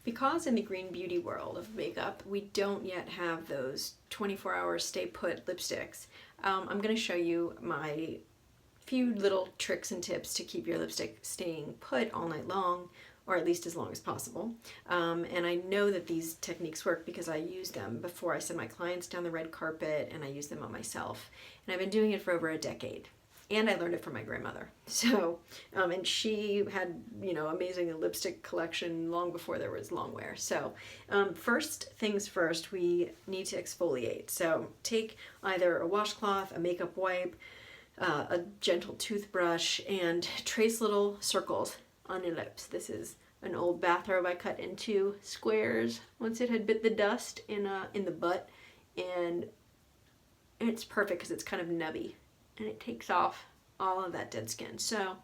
Because in the green beauty world of makeup, we don't yet have those 24-hour stay put lipsticks, I'm going to show you my few little tricks and tips to keep your lipstick staying put all night long, or at least as long as possible. And I know that these techniques work because I use them before I send my clients down the red carpet, and I use them on myself. And I've been doing it for over a decade. And I learned it from my grandmother. So, and she had, amazing lipstick collection long before there was longwear. So, first things first, we need to exfoliate. So take either a washcloth, a makeup wipe, a gentle toothbrush, and trace little circles on your lips. This is an old bathrobe I cut into squares once it had bit the dust in the butt, and it's perfect because it's kind of nubby and it takes off all of that dead skin. So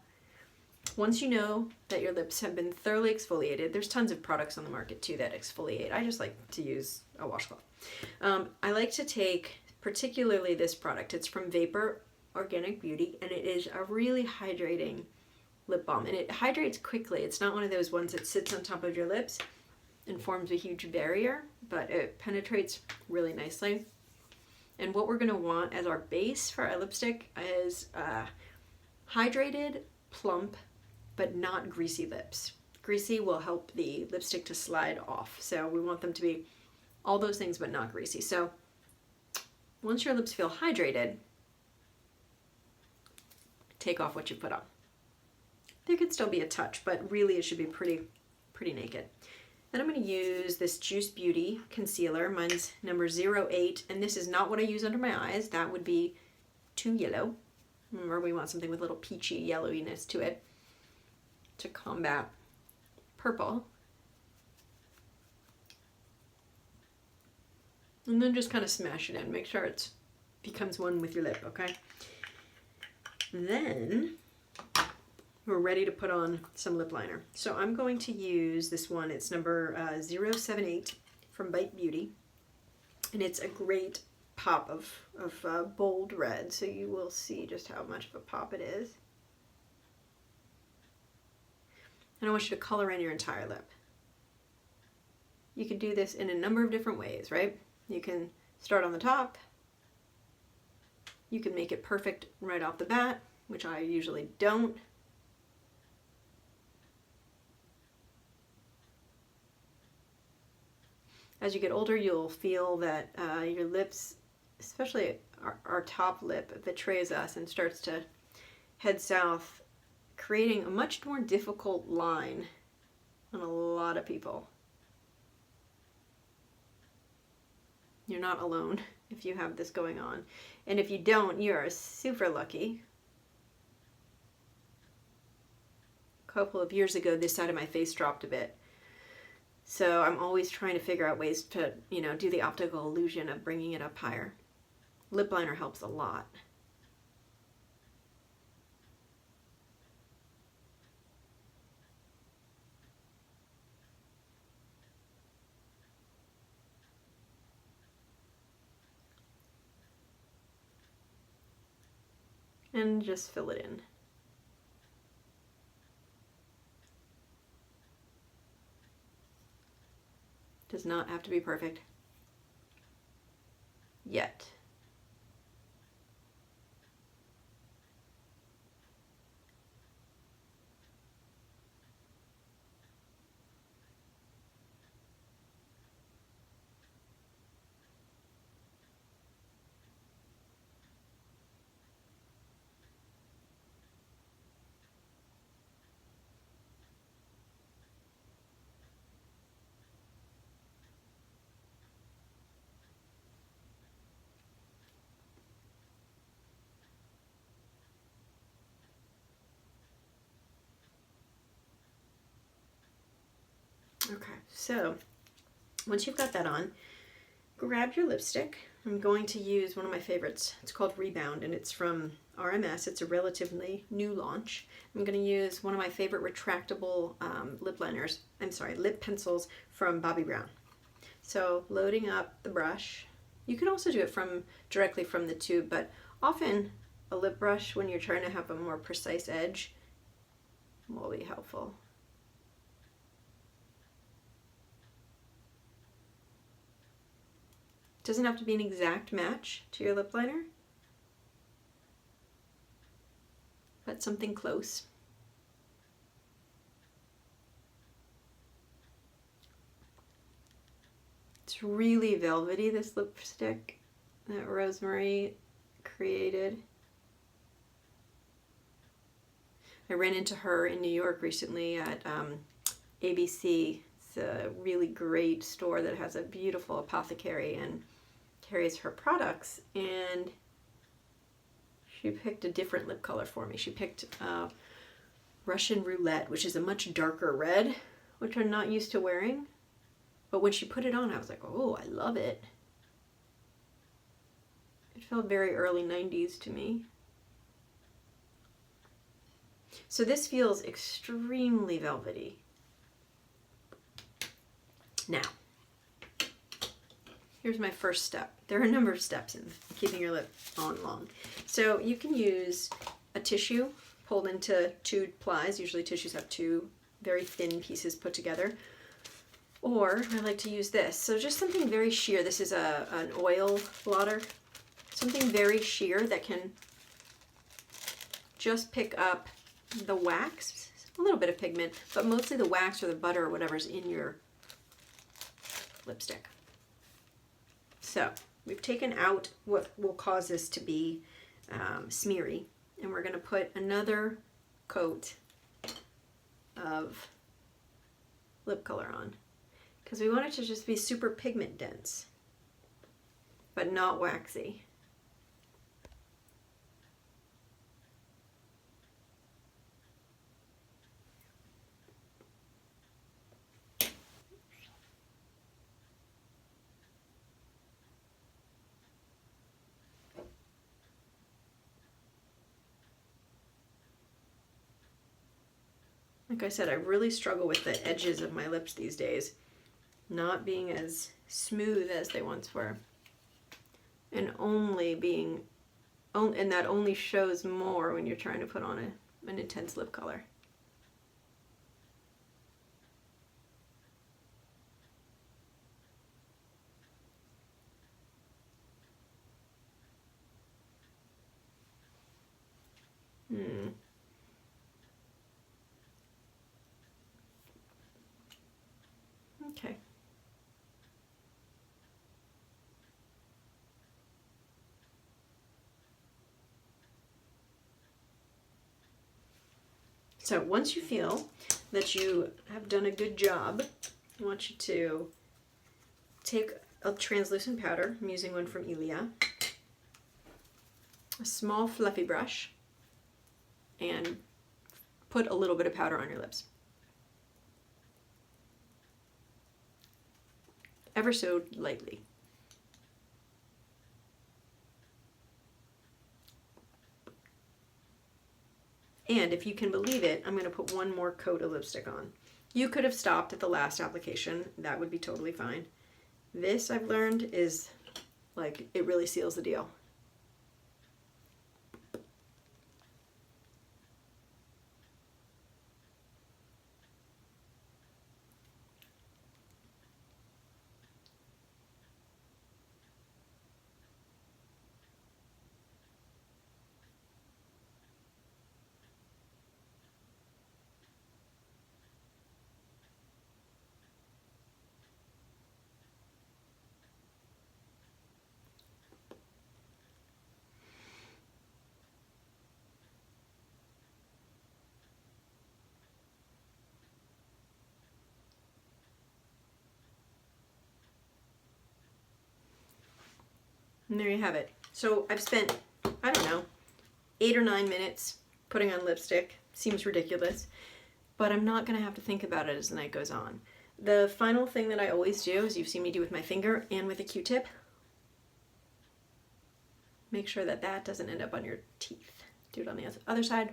once you know that your lips have been thoroughly exfoliated, there's tons of products on the market too that exfoliate. I just like to use a washcloth. I like to take particularly this product. It's from Vapor Organic Beauty, and it is a really hydrating lip balm, and it hydrates quickly. It's not one of those ones that sits on top of your lips and forms a huge barrier, but it penetrates really nicely. And what we're going to want as our base for our lipstick is hydrated, plump, but not greasy lips. Greasy will help the lipstick to slide off, so we want them to be all those things but not greasy. So once your lips feel hydrated, take off what you put on. There could still be a touch, but really it should be pretty naked. Then I'm going to use this Juice Beauty concealer. Mine's number 08, and this is not what I use under my eyes. That would be too yellow. Remember, we want something with a little peachy yellowiness to it to combat purple. And then just kind of smash it in. Make sure it becomes one with your lip, okay? Then we're ready to put on some lip liner. So I'm going to use this one. It's number 078 from BITE Beauty. And it's a great pop of bold red. So you will see just how much of a pop it is. And I want you to color in your entire lip. You can do this in a number of different ways, right? You can start on the top. You can make it perfect right off the bat, which I usually don't. As you get older, you'll feel that your lips, especially our top lip, betrays us and starts to head south, creating a much more difficult line on a lot of people. You're not alone if you have this going on. And if you don't, you are super lucky. A couple of years ago, this side of my face dropped a bit. So I'm always trying to figure out ways to, do the optical illusion of bringing it up higher. Lip liner helps a lot. And just fill it in. Does not have to be perfect yet. Okay, so once you've got that on, grab your lipstick. I'm going to use one of my favorites. It's called Rebound, and it's from RMS. It's a relatively new launch. I'm going to use one of my favorite retractable lip pencils from Bobbi Brown. So loading up the brush. You can also do it directly from the tube, but often a lip brush, when you're trying to have a more precise edge, will be helpful. Doesn't have to be an exact match to your lip liner, but something close. It's really velvety, this lipstick that Rosemary created. I ran into her in New York recently at ABC. It's a really great store that has a beautiful apothecary and carries her products. And she picked a different lip color for me. She picked Russian Roulette, which is a much darker red, which I'm not used to wearing. But when she put it on, I was like, oh, I love it. It felt very early 90s to me. So this feels extremely velvety. Now, here's my first step. There are a number of steps in keeping your lip on long. So you can use a tissue pulled into 2 plies. Usually tissues have 2 very thin pieces put together. Or I like to use this. So just something very sheer. This is an oil blotter. Something very sheer that can just pick up the wax, a little bit of pigment, but mostly the wax or the butter or whatever's in your lipstick. So we've taken out what will cause this to be smeary, and we're going to put another coat of lip color on because we want it to just be super pigment dense but not waxy. Like I said, I really struggle with the edges of my lips these days, not being as smooth as they once were, and that only shows more when you're trying to put on an intense lip color. Okay. So once you feel that you have done a good job, I want you to take a translucent powder. I'm using one from Ilia. A small fluffy brush, and put a little bit of powder on your lips. Ever so lightly. And if you can believe it, I'm going to put one more coat of lipstick on. You could have stopped at the last application. That would be totally fine. This, I've learned, is like, it really seals the deal. And there you have it. So I've spent, I don't know, 8 or 9 minutes putting on lipstick. Seems ridiculous, but I'm not going to have to think about it as the night goes on. The final thing that I always do, as you've seen me do with my finger and with a Q-tip, make sure that that doesn't end up on your teeth. Do it on the other side.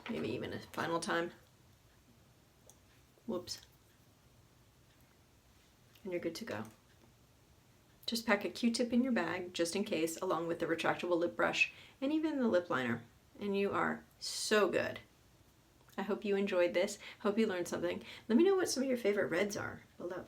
Maybe even a final time. Whoops. And you're good to go. Just pack a Q-tip in your bag, just in case, along with the retractable lip brush and even the lip liner. And you are so good. I hope hope you enjoyed this. Hope you learned something. Let me know what some of your favorite reds are below.